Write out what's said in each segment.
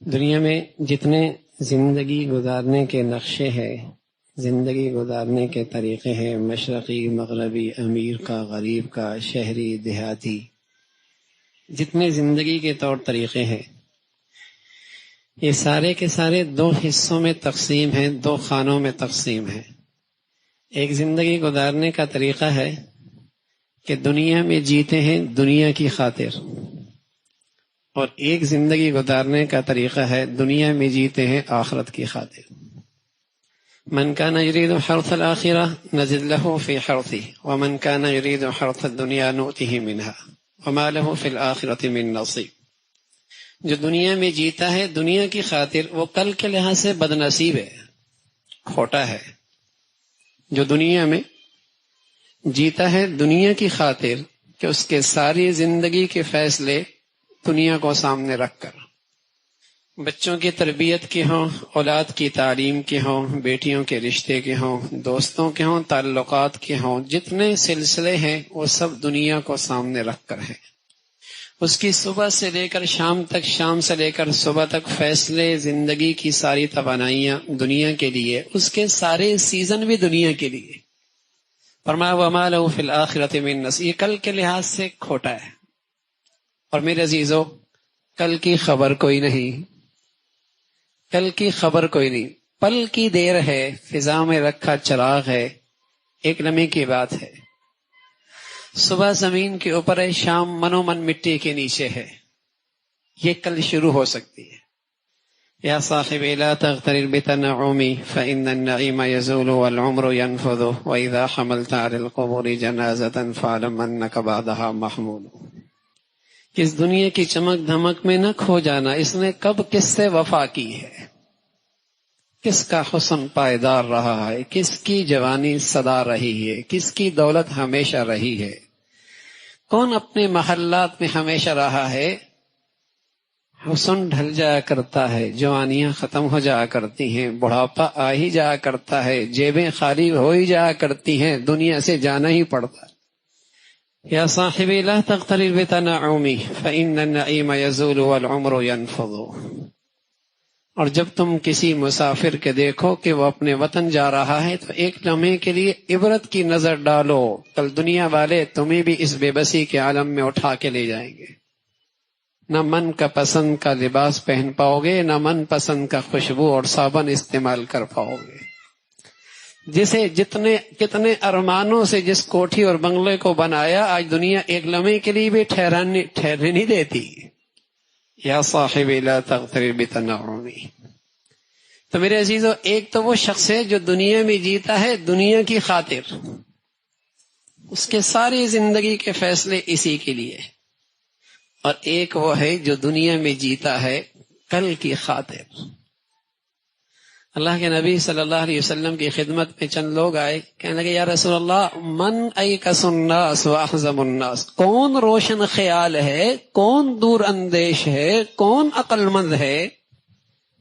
دنیا میں جتنے زندگی گزارنے کے نقشے ہیں، زندگی گزارنے کے طریقے ہیں، مشرقی، مغربی، امیر کا، غریب کا، شہری، دیہاتی، جتنے زندگی کے طور طریقے ہیں، یہ سارے کے سارے دو حصوں میں تقسیم ہیں، دو خانوں میں تقسیم ہیں۔ ایک زندگی گزارنے کا طریقہ ہے کہ دنیا میں جیتے ہیں دنیا کی خاطر، اور ایک زندگی گزارنے کا طریقہ ہے دنیا میں جیتے ہیں آخرت کی خاطر۔ من كان يريد حرث الآخرة نزد له في حرثه ومن كان يريد حرث الدنيا نؤته منها وما له في الآخرة من نصيب۔ جو دنیا میں جیتا ہے دنیا کی خاطر وہ کل کے لحاظ سے بد نصیب ہے، کھوٹا ہے۔ جو دنیا میں جیتا ہے دنیا کی خاطر کہ اس کے ساری زندگی کے فیصلے دنیا کو سامنے رکھ کر، بچوں کی تربیت کے ہوں، اولاد کی تعلیم کے ہوں، بیٹیوں کے رشتے کے ہوں، دوستوں کے ہوں، تعلقات کے ہوں، جتنے سلسلے ہیں وہ سب دنیا کو سامنے رکھ کر ہیں۔ اس کی صبح سے لے کر شام تک، شام سے لے کر صبح تک فیصلے، زندگی کی ساری توانائیاں دنیا کے لیے، اس کے سارے سیزن بھی دنیا کے لیے۔ فرمایا وَمَا لَهُ فِي الْآخِرَةِ مِن نَصِيبٍ، یہ کل کے لحاظ سے کھوٹا ہے۔ اور میرے عزیزو، کل کی خبر کوئی نہیں، کل کی خبر کوئی نہیں، پل کی دیر ہے، فضا میں رکھا چراغ ہے، ایک لمحے کی بات ہے۔ صبح زمین کے اوپر ہے، شام منو من مٹی کے نیچے ہے، یہ کل شروع ہو سکتی ہے۔ یا صاحبی لا تغترر بتنعمی فإن النعیم یزول والعمر ينفذ وإذا حملت على القبور جنازة فاعلم أنك بعدها محمول۔ اس دنیا کی چمک دھمک میں نہ کھو جانا، اس نے کب کس سے وفا کی ہے، کس کا حسن پائیدار رہا ہے، کس کی جوانی سدا رہی ہے، کس کی دولت ہمیشہ رہی ہے، کون اپنے محلات میں ہمیشہ رہا ہے۔ حسن ڈھل جایا کرتا ہے، جوانیاں ختم ہو جایا کرتی ہیں، بڑھاپا آ ہی جایا کرتا ہے، جیبیں خالی ہو ہی جایا کرتی ہیں، دنیا سے جانا ہی پڑتا ہے۔ یا صاحبی لا تغترر بتنعمی فإن النعیم یزول والعمر ينفذ۔ اور جب تم کسی مسافر کے دیکھو کہ وہ اپنے وطن جا رہا ہے تو ایک لمحے کے لیے عبرت کی نظر ڈالو، کل دنیا والے تمہیں بھی اس بے بسی کے عالم میں اٹھا کے لے جائیں گے۔ نہ من کا پسند کا لباس پہن پاؤ گے، نہ من پسند کا خوشبو اور صابن استعمال کر پاؤ گے۔ جسے کتنے ارمانوں سے جس کوٹھی اور بنگلے کو بنایا، آج دنیا ایک لمحے کے لیے بھی ٹھہرنے نہیں دیتی۔ یا صاحبی لا تغترر بتنعمی۔ تو میرے عزیزو، ایک تو وہ شخص ہے جو دنیا میں جیتا ہے دنیا کی خاطر، اس کے ساری زندگی کے فیصلے اسی کے لیے، اور ایک وہ ہے جو دنیا میں جیتا ہے کل کی خاطر۔ اللہ کے نبی صلی اللہ علیہ وسلم کی خدمت میں چند لوگ آئے، کہنے لگے یا رسول اللہ من ایکس الناس واحزم الناس، کون روشن خیال ہے، کون دور اندیش ہے، کون عقل مند ہے،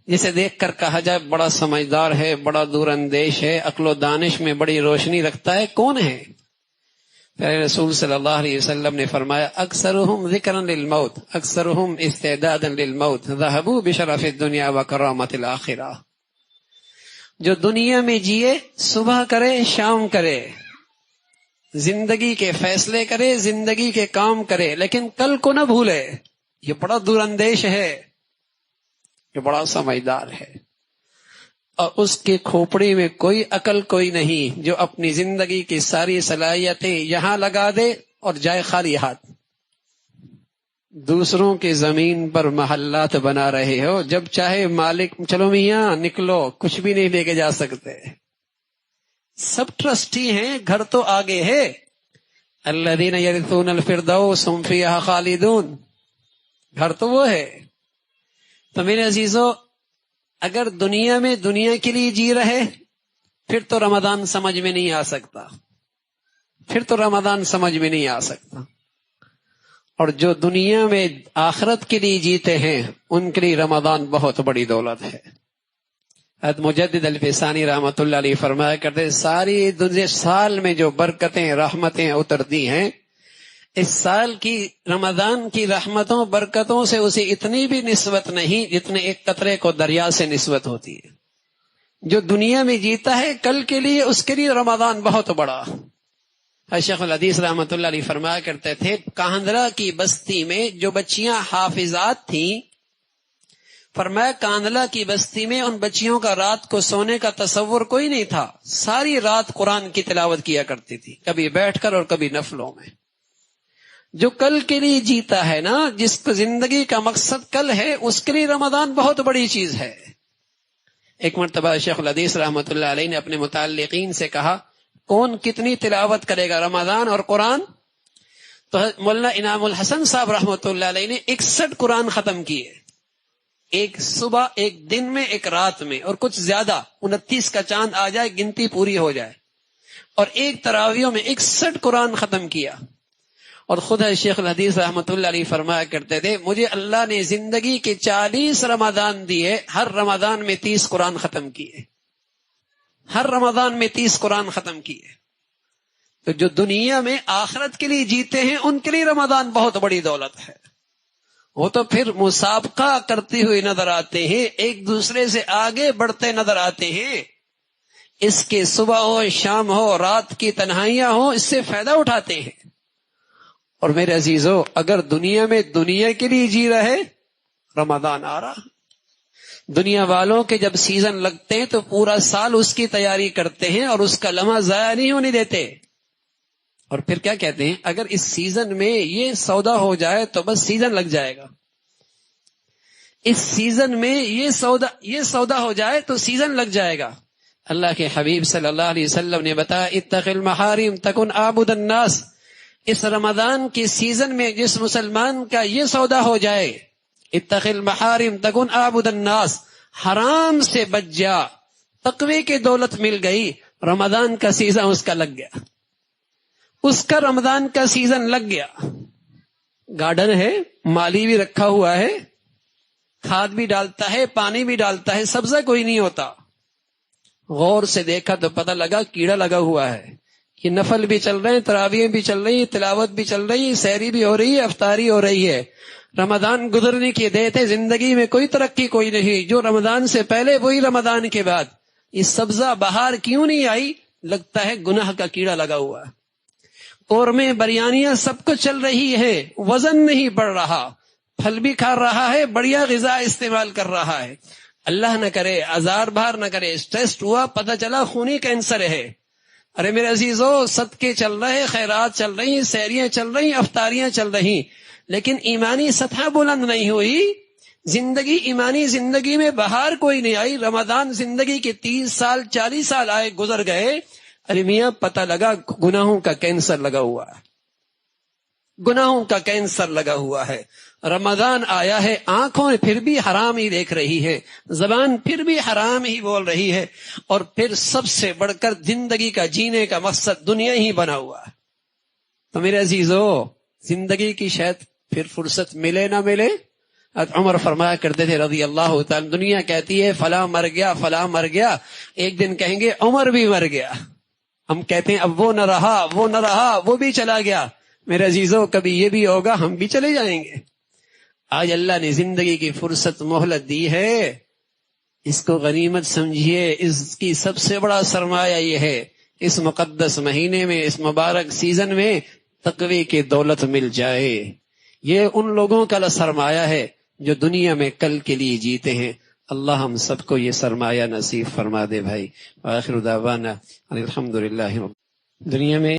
جسے دیکھ کر کہا جائے بڑا سمجھدار ہے، بڑا دور اندیش ہے، عقل و دانش میں بڑی روشنی رکھتا ہے، کون ہے؟ پھر رسول صلی اللہ علیہ وسلم نے فرمایا اکثرهم ذکرا للموت اکثرهم استعدادا للموت ذهبوا بشرف الدنيا وكرامة الآخرة۔ جو دنیا میں جیے، صبح کرے شام کرے، زندگی کے فیصلے کرے، زندگی کے کام کرے، لیکن کل کو نہ بھولے۔ یہ بڑا دور اندیش ہے، یہ بڑا سمجھدار ہے، اور اس کی کھوپڑی میں کوئی عقل کوئی نہیں جو اپنی زندگی کی ساری صلاحیتیں یہاں لگا دے اور جائے خالی ہاتھ۔ دوسروں کی زمین پر محلات بنا رہے ہو، جب چاہے مالک چلو میاں نکلو، کچھ بھی نہیں لے کے جا سکتے، سب ٹرسٹی ہیں، گھر تو آگے ہے۔ الذین یرثون الفردوس هم فیہا خالدون، گھر تو وہ ہے۔ تو میرے عزیزو، اگر دنیا میں دنیا کے لیے جی رہے پھر تو رمضان سمجھ میں نہیں آ سکتا، پھر تو رمضان سمجھ میں نہیں آ سکتا۔ اور جو دنیا میں آخرت کے لیے جیتے ہیں ان کے لیے رمضان بہت بڑی دولت ہے۔ حضرت مجدد الفسانی رحمۃ اللہ علیہ فرمایا کرتے ساری دنیا سال میں جو برکتیں رحمتیں اترتی ہیں، اس سال کی رمضان کی رحمتوں برکتوں سے اسے اتنی بھی نسبت نہیں جتنے ایک قطرے کو دریا سے نسبت ہوتی ہے. جو دنیا میں جیتا ہے کل کے لیے اس کے لیے رمضان بہت بڑا. شیخ الحدیث رحمۃ اللہ علیہ فرمایا کرتے تھے کاندھرا کی بستی میں جو بچیاں حافظات تھیں، فرمایا کاندھلا کی بستی میں ان بچیوں کا رات کو سونے کا تصور کوئی نہیں تھا. ساری رات قرآن کی تلاوت کیا کرتی تھی، کبھی بیٹھ کر اور کبھی نفلوں میں. جو کل کے لیے جیتا ہے نا، جس کو زندگی کا مقصد کل ہے، اس کے لیے رمضان بہت بڑی چیز ہے. ایک مرتبہ شیخ الحدیث رحمۃ اللہ علیہ نے اپنے متعلقین سے کہا کون کتنی تلاوت کرے گا رمضان اور قرآن؟ تو مولانا انعام الحسن صاحب رحمۃ اللہ علیہ نے 61 قرآن ختم کیے، ایک صبح، ایک دن میں، ایک رات میں، اور کچھ زیادہ 29 کا چاند آ جائے گنتی پوری ہو جائے، اور ایک تراویحوں میں 61 قرآن ختم کیا. اور خود شیخ الحدیث رحمۃ اللہ علیہ فرمایا کرتے تھے مجھے اللہ نے زندگی کے 40 رمضان دیے، ہر رمضان میں 30 قرآن ختم کیے، ہر رمضان میں 30 قرآن ختم کیے. تو جو دنیا میں آخرت کے لیے جیتے ہیں ان کے لیے رمضان بہت بڑی دولت ہے. وہ تو پھر مسابقہ کرتے ہوئے نظر آتے ہیں، ایک دوسرے سے آگے بڑھتے نظر آتے ہیں. اس کے صبح ہو، شام ہو، رات کی تنہائیاں ہو، اس سے فائدہ اٹھاتے ہیں. اور میرے عزیزو، اگر دنیا میں دنیا کے لیے جی رہے، رمضان آ رہا. دنیا والوں کے جب سیزن لگتے ہیں تو پورا سال اس کی تیاری کرتے ہیں اور اس کا لمحہ ضائع نہیں ہونے دیتے. اور پھر کیا کہتے ہیں اگر اس سیزن میں یہ سودا ہو جائے تو بس سیزن لگ جائے گا، اس سیزن میں یہ سودا ہو جائے تو سیزن لگ جائے گا. اللہ کے حبیب صلی اللہ علیہ وسلم نے بتایا اتق المحارم تکن عابد الناس. اس رمضان کے سیزن میں جس مسلمان کا یہ سودا ہو جائے، اتق المحارم تکن عابد الناس، حرام سے بچ جا، تقوی کی دولت مل گئی، رمضان کا سیزن اس کا لگ گیا، اس کا رمضان کا سیزن لگ گیا. گارڈن ہے، مالی بھی رکھا ہوا ہے، کھاد بھی ڈالتا ہے، پانی بھی ڈالتا ہے، سبزہ کوئی نہیں ہوتا. غور سے دیکھا تو پتہ لگا کیڑا لگا ہوا ہے. یہ نفل بھی چل رہے ہیں، تراویح بھی چل رہی ہے، تلاوت بھی چل رہی ہے، سحری بھی ہو رہی ہے، افطاری ہو رہی ہے. رمضان گزرنے کی دیتے، زندگی میں کوئی ترقی کوئی نہیں، جو رمضان سے پہلے وہی رمضان کے بعد. یہ سبزہ بہار کیوں نہیں آئی؟ لگتا ہے گناہ کا کیڑا لگا ہوا ہے. قورمے، بریانیاں سب کچھ چل رہی ہے، وزن نہیں بڑھ رہا، پھل بھی کھا رہا ہے، بڑھیا غذا استعمال کر رہا ہے. اللہ نہ کرے آزار بھار نہ کرے، ٹیسٹ ہوا پتہ چلا خونی کینسر ہے. ارے میرے عزیزو، صدقے چل رہے، خیرات چل رہی، سحریاں چل رہی، افطاریاں چل رہی، لیکن ایمانی سطح بلند نہیں ہوئی. زندگی، ایمانی زندگی میں بہار کوئی نہیں آئی. رمضان زندگی کے 30 سال 40 سال آئے گزر گئے، ارے میاں پتہ لگا گناہوں کا کینسر لگا ہوا ہے، گناہوں کا کینسر لگا ہوا ہے. رمضان آیا ہے، آنکھوں پھر بھی حرام ہی دیکھ رہی ہے، زبان پھر بھی حرام ہی بول رہی ہے، اور پھر سب سے بڑھ کر زندگی کا جینے کا مقصد دنیا ہی بنا ہوا ہے. تو میرے عزیزو، زندگی کی شاید پھر فرصت ملے نہ ملے. عمر فرمایا کرتے تھے رضی اللہ تعالی، دنیا کہتی ہے فلاں مر گیا، فلاں مر گیا، ایک دن کہیں گے عمر بھی مر گیا. ہم کہتے ہیں اب وہ نہ رہا، وہ نہ رہا، وہ بھی چلا گیا. میرے عزیزو، کبھی یہ بھی ہوگا ہم بھی چلے جائیں گے. آج اللہ نے زندگی کی فرصت مہلت دی ہے، اس کو غنیمت سمجھیے. اس کی سب سے بڑا سرمایہ یہ ہے اس مقدس مہینے میں، اس مبارک سیزن میں تقوی کی دولت مل جائے. یہ ان لوگوں کا سرمایہ ہے جو دنیا میں کل کے لیے جیتے ہیں. اللہ ہم سب کو یہ سرمایہ نصیب فرما دے بھائی. آخر دعوانا الحمدللہ. دنیا میں